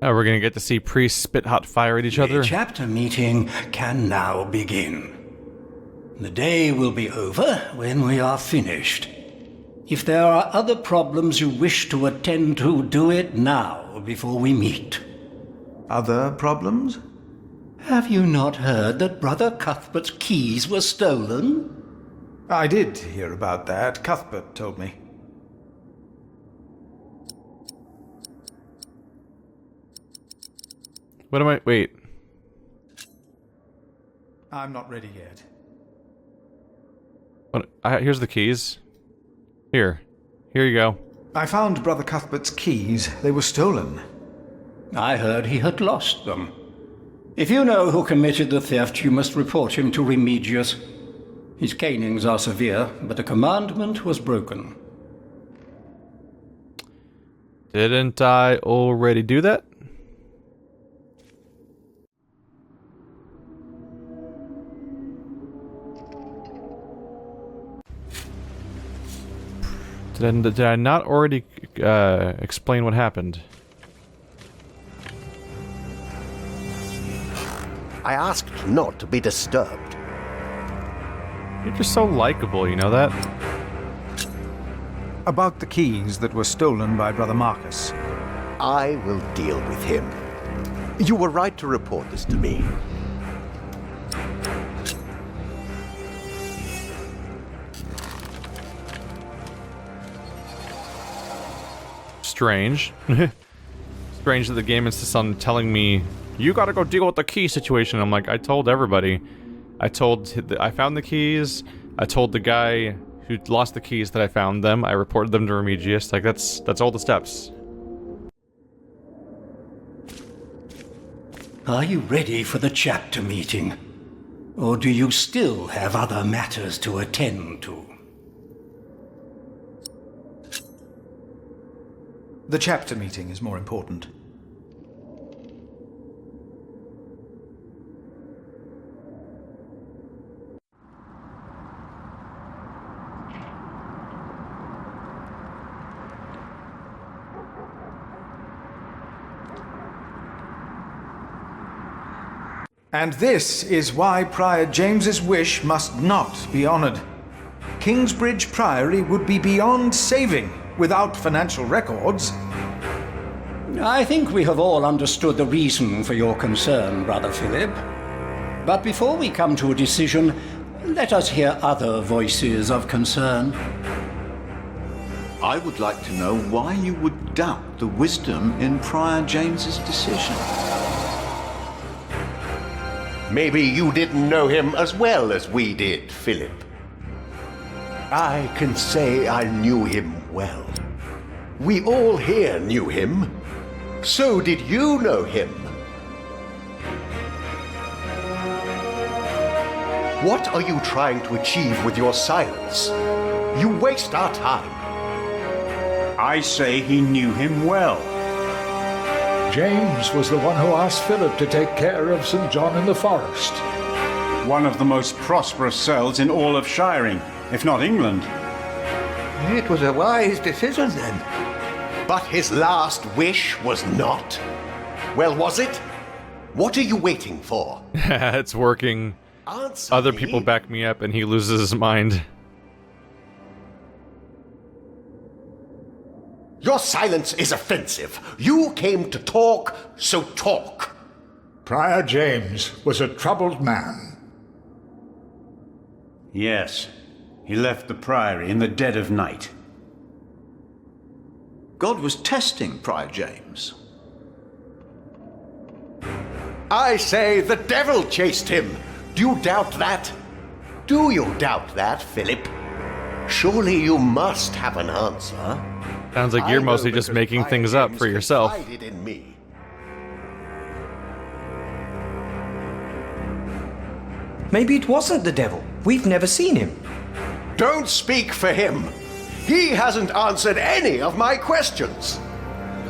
Oh, we're gonna get to see priests spit hot fire at each other? The chapter meeting can now begin. The day will be over when we are finished. If there are other problems you wish to attend to, do it now before we meet. Other problems? Have you not heard that Brother Cuthbert's keys were stolen? I did hear about that. Cuthbert told me. What am I... Wait. I'm not ready yet. What, here's the keys. Here you go. I found Brother Cuthbert's keys. They were stolen. I heard he had lost them. If you know who committed the theft, you must report him to Remedius. His canings are severe, but the commandment was broken. Didn't I already do that? Did I not already explain what happened? I asked not to be disturbed. You're just so likable, you know that? About the keys that were stolen by Brother Marcus. I will deal with him. You were right to report this to me. Strange. Strange that the game insists on telling me, you gotta go deal with the key situation. I'm like, I told everybody. I found the keys. I told the guy who lost the keys that I found them. I reported them to Remedius. Like, that's all the steps. Are you ready for the chapter meeting? Or do you still have other matters to attend to? The chapter meeting is more important. And this is why Prior James's wish must not be honored. Kingsbridge Priory would be beyond saving without financial records. I think we have all understood the reason for your concern, Brother Philip. But before we come to a decision, let us hear other voices of concern. I would like to know why you would doubt the wisdom in Prior James's decision. Maybe you didn't know him as well as we did, Philip. I can say I knew him well. We all here knew him. So did you know him. What are you trying to achieve with your silence? You waste our time. I say he knew him well. James was the one who asked Philip to take care of St. John in the Forest. One of the most prosperous cells in all of Shiring, if not England. It was a wise decision then. But his last wish was not. Well, was it? What are you waiting for? It's working. Answer Other me. people back me up and he loses his mind. Your silence is offensive. You came to talk, so talk. Prior James was a troubled man. Yes, he left the priory in the dead of night. God was testing Prior James. I say the devil chased him. Do you doubt that? Do you doubt that, Philip? Surely you must have an answer. Sounds like you're mostly just making things up for yourself. Confided in me. Maybe it wasn't the devil. We've never seen him. Don't speak for him. He hasn't answered any of my questions.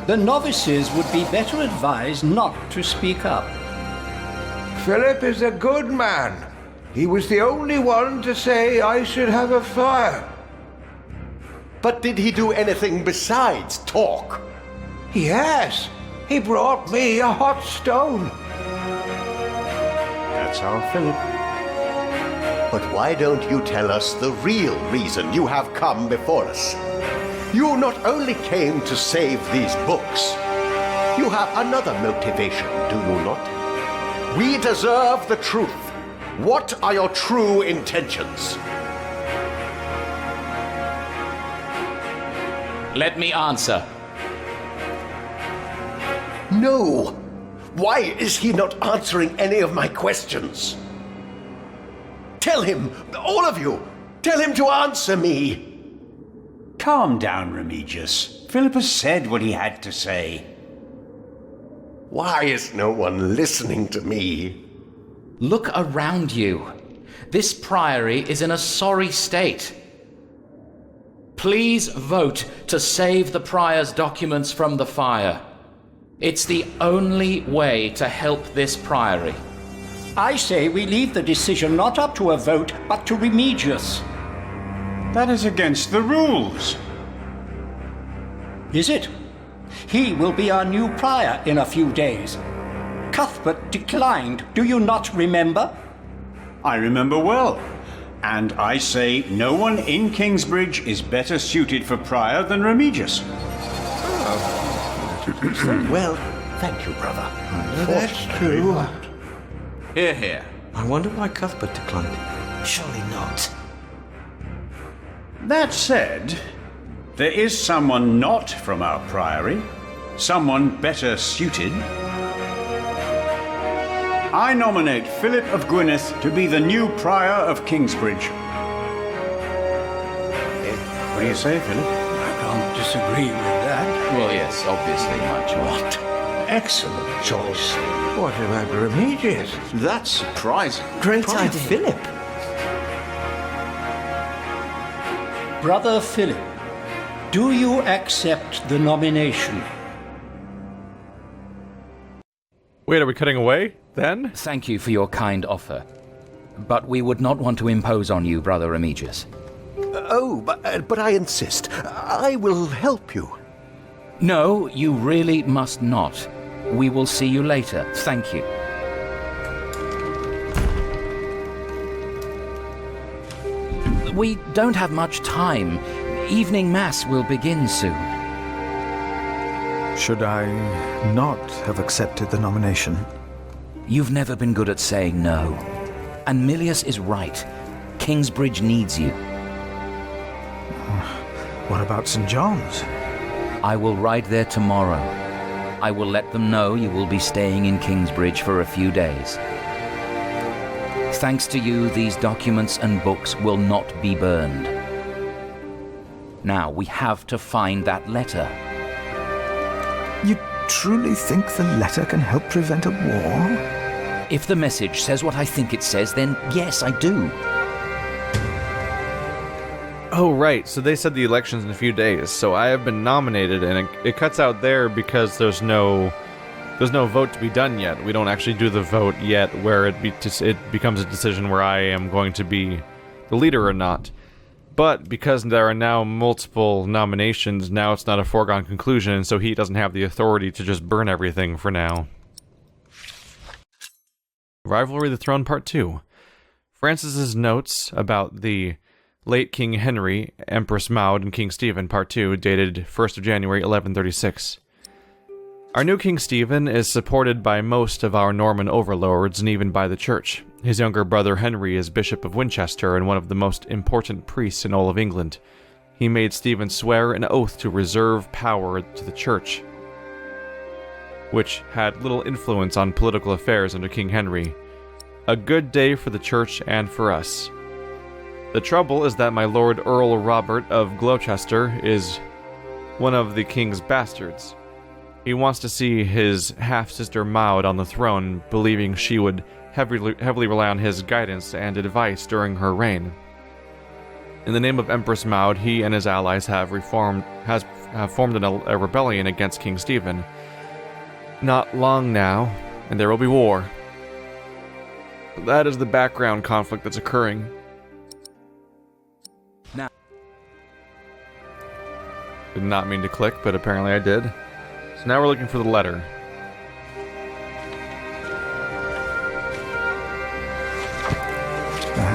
The novices would be better advised not to speak up. Philip is a good man. He was the only one to say I should have a fire. But did he do anything besides talk? He has. He brought me a hot stone. That's our Philip. But why don't you tell us the real reason you have come before us? You not only came to save these books, you have another motivation, do you not? We deserve the truth. What are your true intentions? Let me answer. No. Why is he not answering any of my questions? Tell him, all of you, tell him to answer me. Calm down, Remigius. Philip has said what he had to say. Why is no one listening to me? Look around you. This priory is in a sorry state. Please vote to save the prior's documents from the fire. It's the only way to help this priory. I say we leave the decision not up to a vote, but to Remigius. That is against the rules. Is it? He will be our new prior in a few days. Cuthbert declined, do you not remember? I remember well. And I say no one in Kingsbridge is better suited for prior than Remigius. Well, thank you, brother. That's true. Hear, hear. I wonder why Cuthbert declined. Surely not. That said, there is someone not from our priory, someone better suited. I nominate Philip of Gwynedd to be the new prior of Kingsbridge. What do you say, Philip? I can't disagree with that. Well, yes, obviously, my choice. Excellent choice. What about Remigius? That's surprising. Great idea. Philip. Brother Philip, do you accept the nomination? Wait, are we cutting away, then? Thank you for your kind offer. But we would not want to impose on you, Brother Remigius. But I insist. I will help you. No, you really must not. We will see you later. Thank you. We don't have much time. Evening Mass will begin soon. Should I not have accepted the nomination? You've never been good at saying no. And Milius is right. Kingsbridge needs you. What about St. John's? I will ride there tomorrow. I will let them know you will be staying in Kingsbridge for a few days. Thanks to you, these documents and books will not be burned. Now, we have to find that letter. You truly think the letter can help prevent a war? If the message says what I think it says, then yes, I do. Oh, right. So they said the election's in a few days. So I have been nominated, and it cuts out there because there's no vote to be done yet. We don't actually do the vote yet, where it becomes a decision where I am going to be the leader or not. But because there are now multiple nominations, now it's not a foregone conclusion, and so he doesn't have the authority to just burn everything for now. Rivalry of the Throne Part 2. Francis's notes about the late King Henry, Empress Maud, and King Stephen, Part 2, dated 1st of January, 1136. Our new King Stephen is supported by most of our Norman overlords and even by the Church. His younger brother Henry is Bishop of Winchester and one of the most important priests in all of England. He made Stephen swear an oath to reserve power to the Church, which had little influence on political affairs under King Henry. A good day for the Church and for us. The trouble is that my Lord Earl Robert of Gloucester is one of the king's bastards. He wants to see his half-sister Maud on the throne, believing she would heavily rely on his guidance and advice during her reign. In the name of Empress Maud, he and his allies have formed a rebellion against King Stephen. Not long now, and there will be war. That is the background conflict that's occurring. Now, did not mean to click, but apparently I did. So now we're looking for the letter.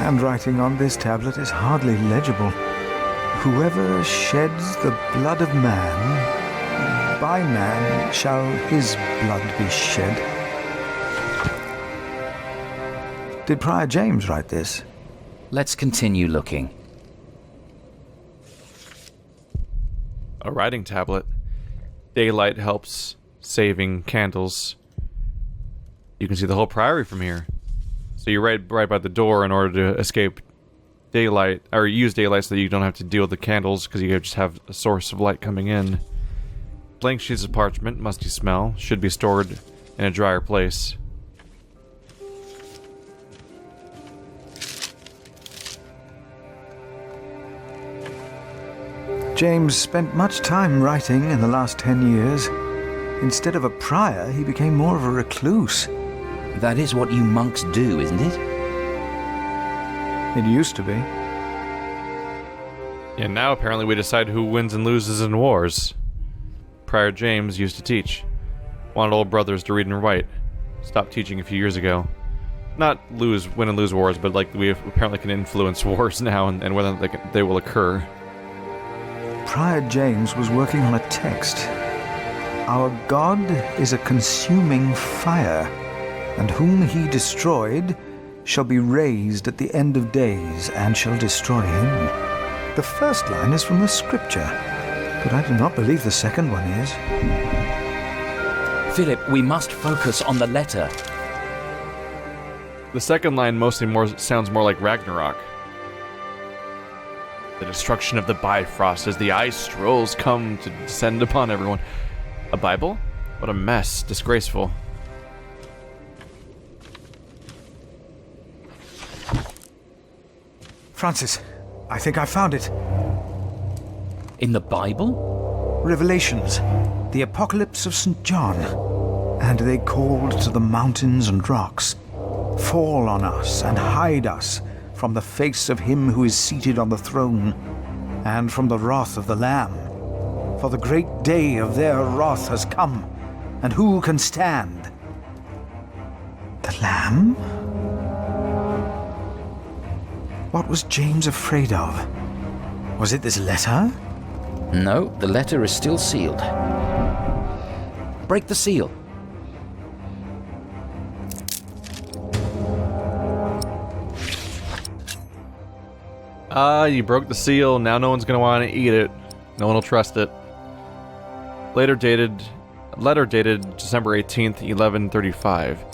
handwriting on this tablet is hardly legible. Whoever sheds the blood of man, by man shall his blood be shed. Did Prior James write this? Let's continue looking. A writing tablet. Daylight helps saving candles. You can see the whole priory from here. So you're right by the door in order to escape daylight, or use daylight so that you don't have to deal with the candles, because you just have a source of light coming in. Blank sheets of parchment, musty smell, should be stored in a drier place. James spent much time writing in the last 10 years. Instead of a prior, he became more of a recluse. That is what you monks do, isn't it? It used to be. And now apparently we decide who wins and loses in wars. Prior James used to teach. Wanted old brothers to read and write. Stopped teaching a few years ago. Not win and lose wars, but like we apparently can influence wars now and whether they will occur. Prior James was working on a text. Our God is a consuming fire, and whom he destroyed shall be raised at the end of days, and shall destroy him. The first line is from the scripture, but I do not believe the second one is. Philip, we must focus on the letter. The second line sounds more like Ragnarok. The destruction of the Bifrost as the ice trolls come to descend upon everyone. A Bible? What a mess. Disgraceful. Francis, I think I found it. In the Bible? Revelations, the Apocalypse of St. John. And they called to the mountains and rocks, "Fall on us and hide us from the face of him who is seated on the throne, and from the wrath of the Lamb. For the great day of their wrath has come, and who can stand?" The Lamb? What was James afraid of? Was it this letter? No, the letter is still sealed. Break the seal. You broke the seal, now no one's gonna want to eat it. No one will trust it. Letter dated December 18th, 1135.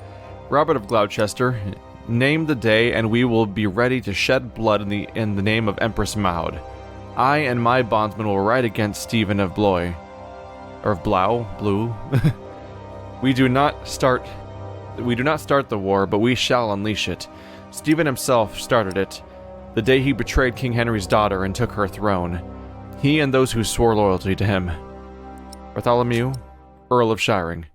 Robert of Gloucester, name the day and we will be ready to shed blood in the name of Empress Maud. I and my bondsmen will ride against Stephen of Blois. Or of Blue. We do not start the war, but we shall unleash it. Stephen himself started it, the day he betrayed King Henry's daughter and took her throne. He and those who swore loyalty to him. Bartholomew, Earl of Shiring.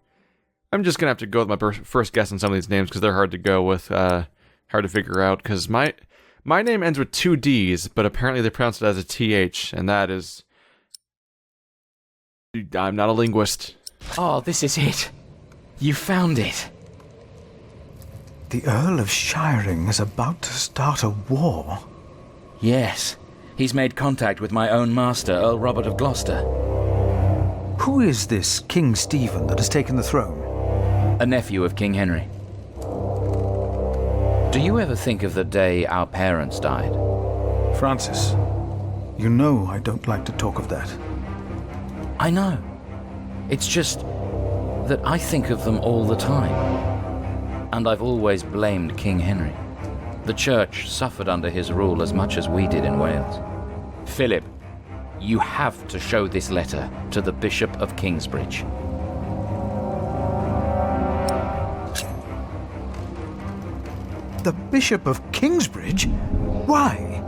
I'm just gonna have to go with my first guess on some of these names because they're hard to go with, hard to figure out. Because my name ends with 2 D's, but apparently they pronounce it as a TH, and that is. I'm not a linguist. Oh, this is it. You found it. The Earl of Shiring is about to start a war. Yes. He's made contact with my own master, Earl Robert of Gloucester. Who is this King Stephen that has taken the throne? A nephew of King Henry. Do you ever think of the day our parents died? Francis, you know I don't like to talk of that. I know. It's just that I think of them all the time. And I've always blamed King Henry. The church suffered under his rule as much as we did in Wales. Philip, you have to show this letter to the Bishop of Kingsbridge. The Bishop of Kingsbridge? Why?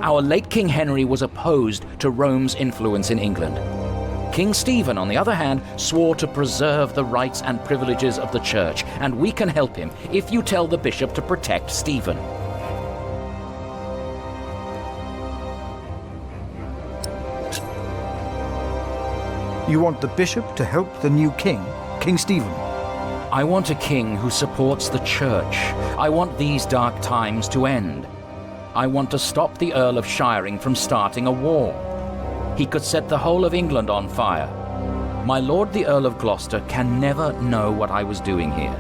Our late King Henry was opposed to Rome's influence in England. King Stephen, on the other hand, swore to preserve the rights and privileges of the church, and we can help him if you tell the bishop to protect Stephen. You want the bishop to help the new king, King Stephen? I want a king who supports the church. I want these dark times to end. I want to stop the Earl of Shiring from starting a war. He could set the whole of England on fire. My lord the Earl of Gloucester can never know what I was doing here.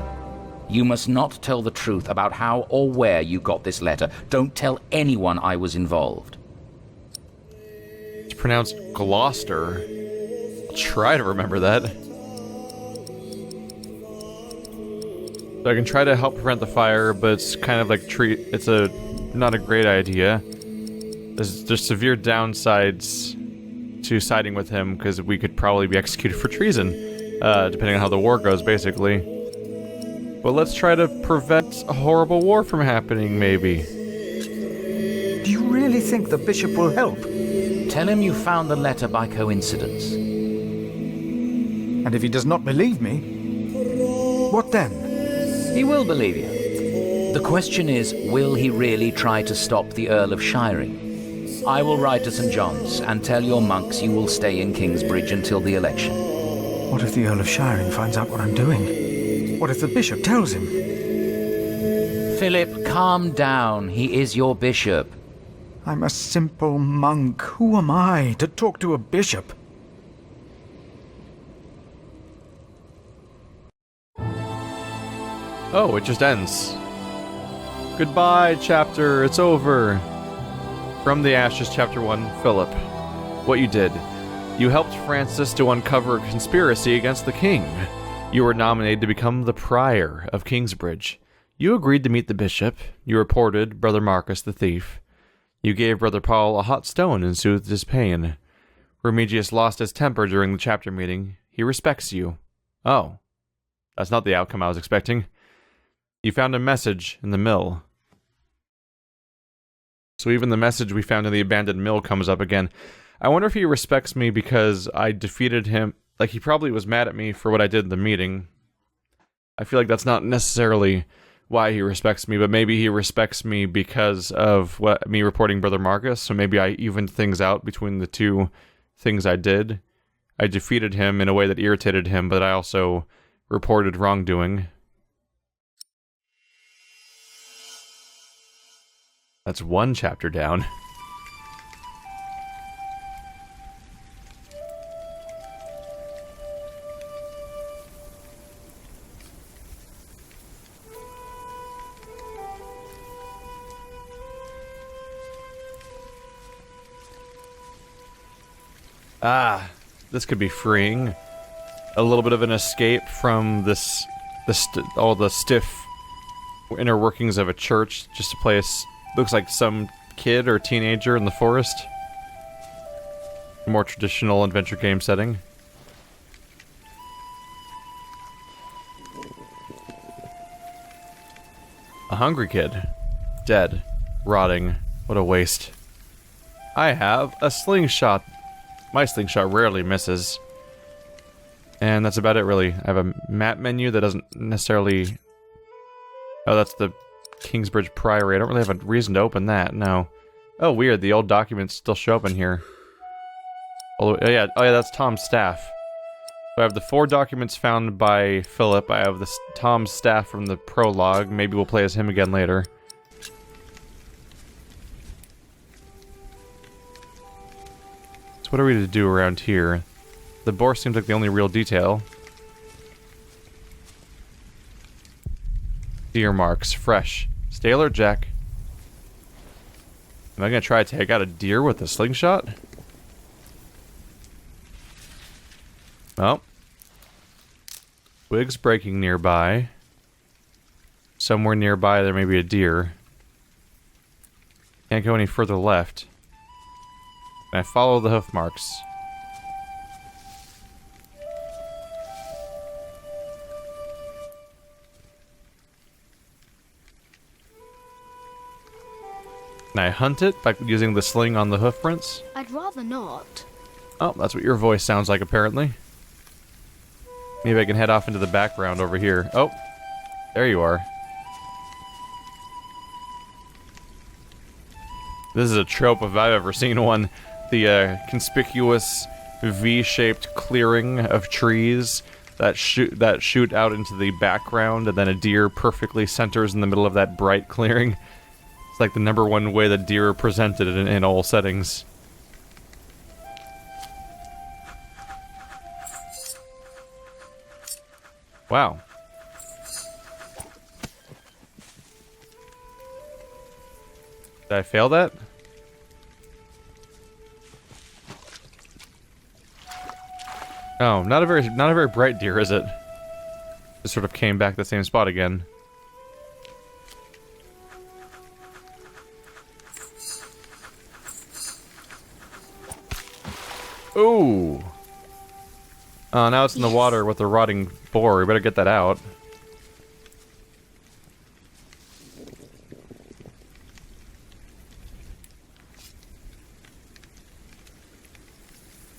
You must not tell the truth about how or where you got this letter. Don't tell anyone I was involved. It's pronounced Gloucester. I'll try to remember that. So I can try to help prevent the fire, but it's kind of like it's not a great idea. There's severe downsides to siding with him, because we could probably be executed for treason, depending on how the war goes, basically. But let's try to prevent a horrible war from happening, maybe. Do you really think the bishop will help? Tell him you found the letter by coincidence. And if he does not believe me, what then? He will believe you. The question is, will he really try to stop the Earl of Shiring? I will ride to St. John's and tell your monks you will stay in Kingsbridge until the election. What if the Earl of Shiring finds out what I'm doing? What if the bishop tells him? Philip, calm down. He is your bishop. I'm a simple monk. Who am I to talk to a bishop? Oh, it just ends. Goodbye, chapter. It's over. From the Ashes, Chapter 1, Philip. What you did. You helped Francis to uncover a conspiracy against the king. You were nominated to become the prior of Kingsbridge. You agreed to meet the bishop. You reported Brother Marcus the thief. You gave Brother Paul a hot stone and soothed his pain. Remigius lost his temper during the chapter meeting. He respects you. Oh. That's not the outcome I was expecting. You found a message in the mill. So even the message we found in the abandoned mill comes up again. I wonder if he respects me because I defeated him. Like, he probably was mad at me for what I did in the meeting. I feel like that's not necessarily why he respects me, but maybe he respects me because of me reporting Brother Marcus, so maybe I evened things out between the two things I did. I defeated him in a way that irritated him, but I also reported wrongdoing. That's one chapter down. Ah, this could be freeing. A little bit of an escape from all the stiff inner workings of a church, just to play looks like some kid or teenager in the forest. More traditional adventure game setting. A hungry kid. Dead. Rotting. What a waste. I have a slingshot. My slingshot rarely misses. And that's about it, really. I have a map menu that doesn't necessarily... Oh, that's the Kingsbridge Priory. I don't really have a reason to open that, no. Oh, weird. The old documents still show up in here. Oh yeah, that's Tom's staff. So I have the 4 documents found by Philip. I have Tom's staff from the prologue. Maybe we'll play as him again later. So what are we to do around here? The boar seems like the only real detail. Deer marks, fresh. Stay alert, Jack. Am I gonna try to take out a deer with a slingshot? Oh. Twigs breaking nearby. Somewhere nearby there may be a deer. Can't go any further left. And I follow the hoof marks. Can I hunt it by using the sling on the hoof prints? I'd rather not. Oh, that's what your voice sounds like, apparently. Maybe I can head off into the background over here. Oh, there you are. This is a trope if I've ever seen one. The conspicuous V-shaped clearing of trees that shoot out into the background, and then a deer perfectly centers in the middle of that bright clearing. It's like the #1 way that deer are presented in all settings. Wow. Did I fail that? Oh, not a very bright deer, is it? Just sort of came back to the same spot again. Ooh. Oh, now it's in the water with the rotting boar. We better get that out.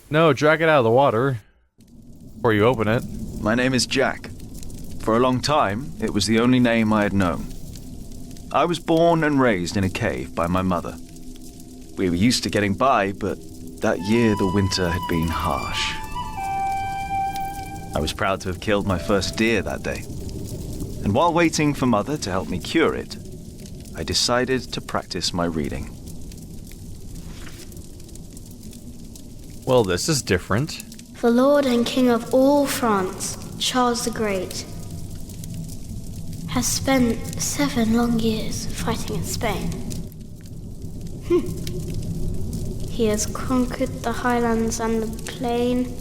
No, drag it out of the water before you open it. My name is Jack. For a long time, it was the only name I had known. I was born and raised in a cave by my mother. We were used to getting by, but that year the winter had been harsh. I was proud to have killed my first deer that day. And while waiting for Mother to help me cure it, I decided to practice my reading. Well, this is different. The Lord and King of all France, Charles the Great, has spent 7 long years fighting in Spain. He has conquered the highlands and the plain.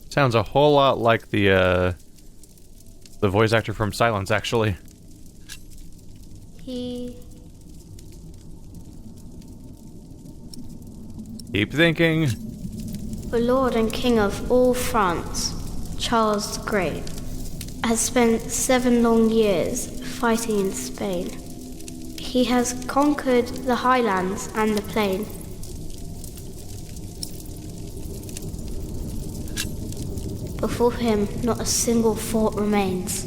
Sounds a whole lot like the voice actor from Silence, actually. Keep thinking. The Lord and King of all France, Charles the Great, has spent 7 long years fighting in Spain. He has conquered the highlands and the plain. Before him, not a single fort remains.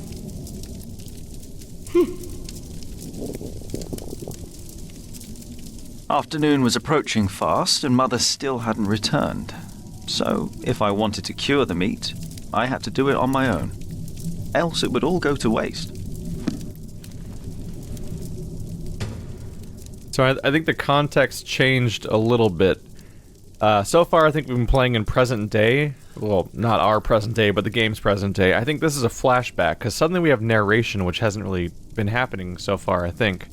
Afternoon was approaching fast, and Mother still hadn't returned. So, if I wanted to cure the meat, I had to do it on my own. Else it would all go to waste. So I think the context changed a little bit. So far, I think we've been playing in present day. Well, not our present day, but the game's present day. I think this is a flashback, because suddenly we have narration, which hasn't really been happening so far, I think.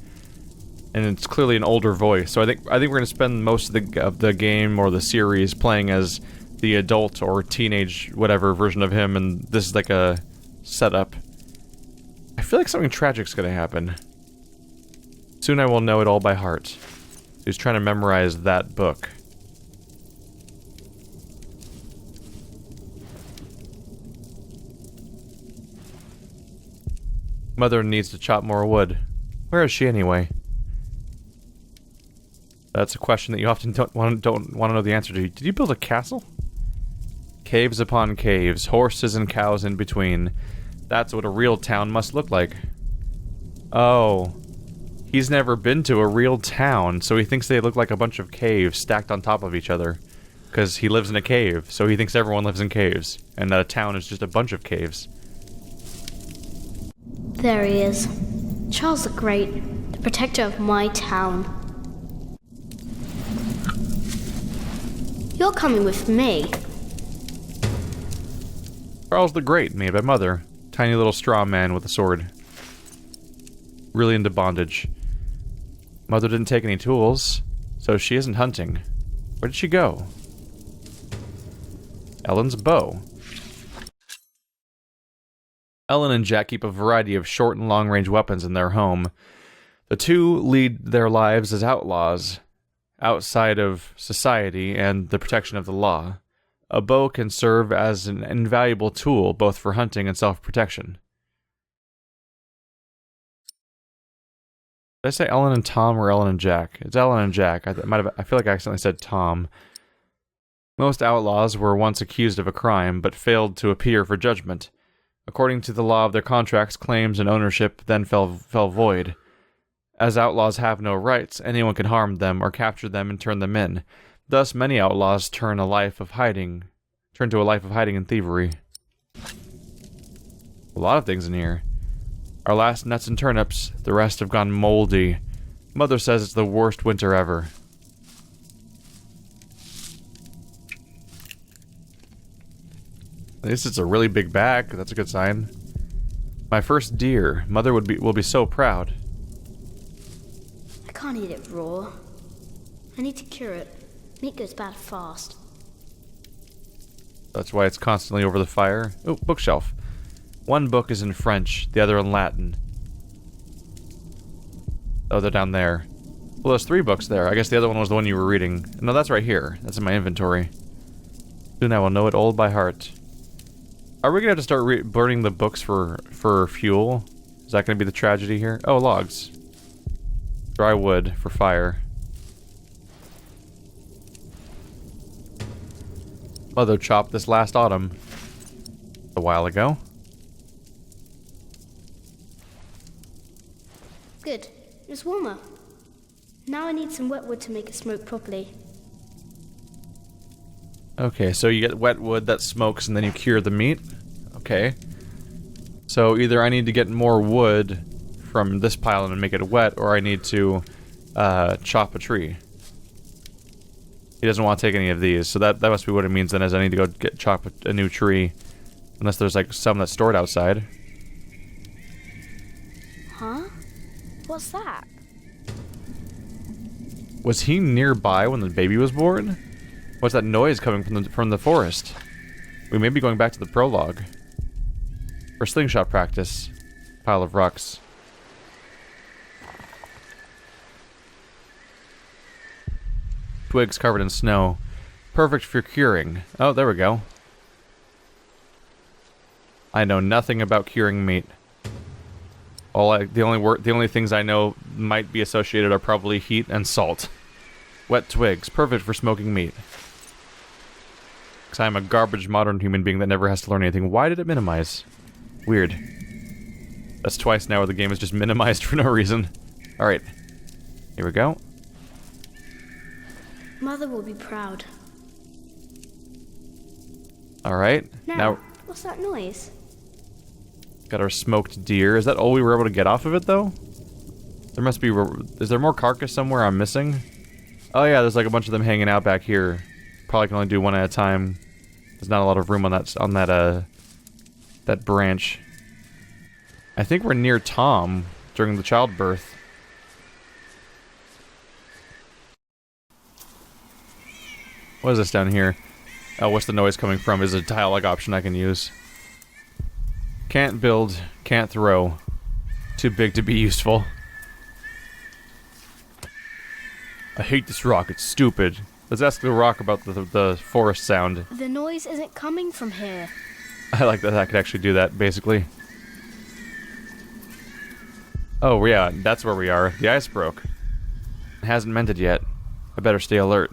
And it's clearly an older voice. So I think we're going to spend most of the game or the series playing as the adult or teenage whatever version of him, and this is like a setup. I feel like something tragic's going to happen. Soon I will know it all by heart. He's trying to memorize that book. Mother needs to chop more wood. Where is she anyway? That's a question that you often don't want to know the answer to. Did you build a castle? Caves upon caves, horses and cows in between. That's what a real town must look like. Oh. He's never been to a real town, so he thinks they look like a bunch of caves stacked on top of each other. Because he lives in a cave, so he thinks everyone lives in caves. And that a town is just a bunch of caves. There he is. Charles the Great, the protector of my town. You're coming with me. Charles the Great, made by Mother. Tiny little straw man with a sword. Really into bondage. Mother didn't take any tools, so she isn't hunting. Where did she go? Ellen's bow. Ellen and Jack keep a variety of short and long-range weapons in their home. The two lead their lives as outlaws, outside of society and the protection of the law. A bow can serve as an invaluable tool both for hunting and self-protection. Did I say Ellen and Tom or Ellen and Jack? It's Ellen and Jack. I feel like I accidentally said Tom. Most outlaws were once accused of a crime, but failed to appear for judgment. According to the law of their contracts, claims and ownership then fell void. As outlaws have no rights, anyone can harm them or capture them and turn them in. Thus, many outlaws turn to a life of hiding and thievery. A lot of things in here. Our last nuts and turnips, the rest have gone moldy. Mother says it's the worst winter ever. At least it's a really big bag. That's a good sign. My first deer. Mother will be so proud. I can't eat it raw. I need to cure it. Meat goes bad fast. That's why it's constantly over the fire. Oh, bookshelf. One book is in French, the other in Latin. Oh, they're down there. Well, there's 3 books there. I guess the other one was the one you were reading. No, that's right here. That's in my inventory. Soon I will know it all by heart. Are we gonna have to start burning the books for fuel? Is that gonna be the tragedy here? Oh, logs. Dry wood for fire. Mother chopped this last autumn. A while ago. Good. It's warmer. Now I need some wet wood to make it smoke properly. Okay, so you get wet wood that smokes and then you cure the meat. Okay. So either I need to get more wood from this pile and make it wet, or I need to chop a tree. He doesn't want to take any of these, so that must be what it means then, is I need to go chop a new tree. Unless there's like some that's stored outside. Huh? What's that? Was he nearby when the baby was born? What's that noise coming from the forest? We may be going back to the prologue. For slingshot practice. Pile of rocks. Twigs covered in snow. Perfect for curing. Oh, there we go. I know nothing about curing meat. The only things I know might be associated are probably heat and salt. Wet twigs, perfect for smoking meat. Because I'm a garbage modern human being that never has to learn anything. Why did it minimize? Weird. That's twice now where the game is just minimized for no reason. Alright. Here we go. Mother will be proud. Alright. Now, what's that noise? got our smoked deer. Is that all we were able to get off of it, though? There must be... Is there more carcass somewhere I'm missing? Oh yeah, there's like a bunch of them hanging out back here. Probably can only do one at a time. There's not a lot of room on that branch. I think we're near Tom during the childbirth. What is this down here? Oh, what's the noise coming from? Is a dialogue option I can use. Can't build, can't throw. Too big to be useful. I hate this rock, it's stupid. Let's ask the rock about the forest sound. The noise isn't coming from here. I like that I could actually do that, basically. Oh yeah, that's where we are. The ice broke. It hasn't melted yet. I better stay alert.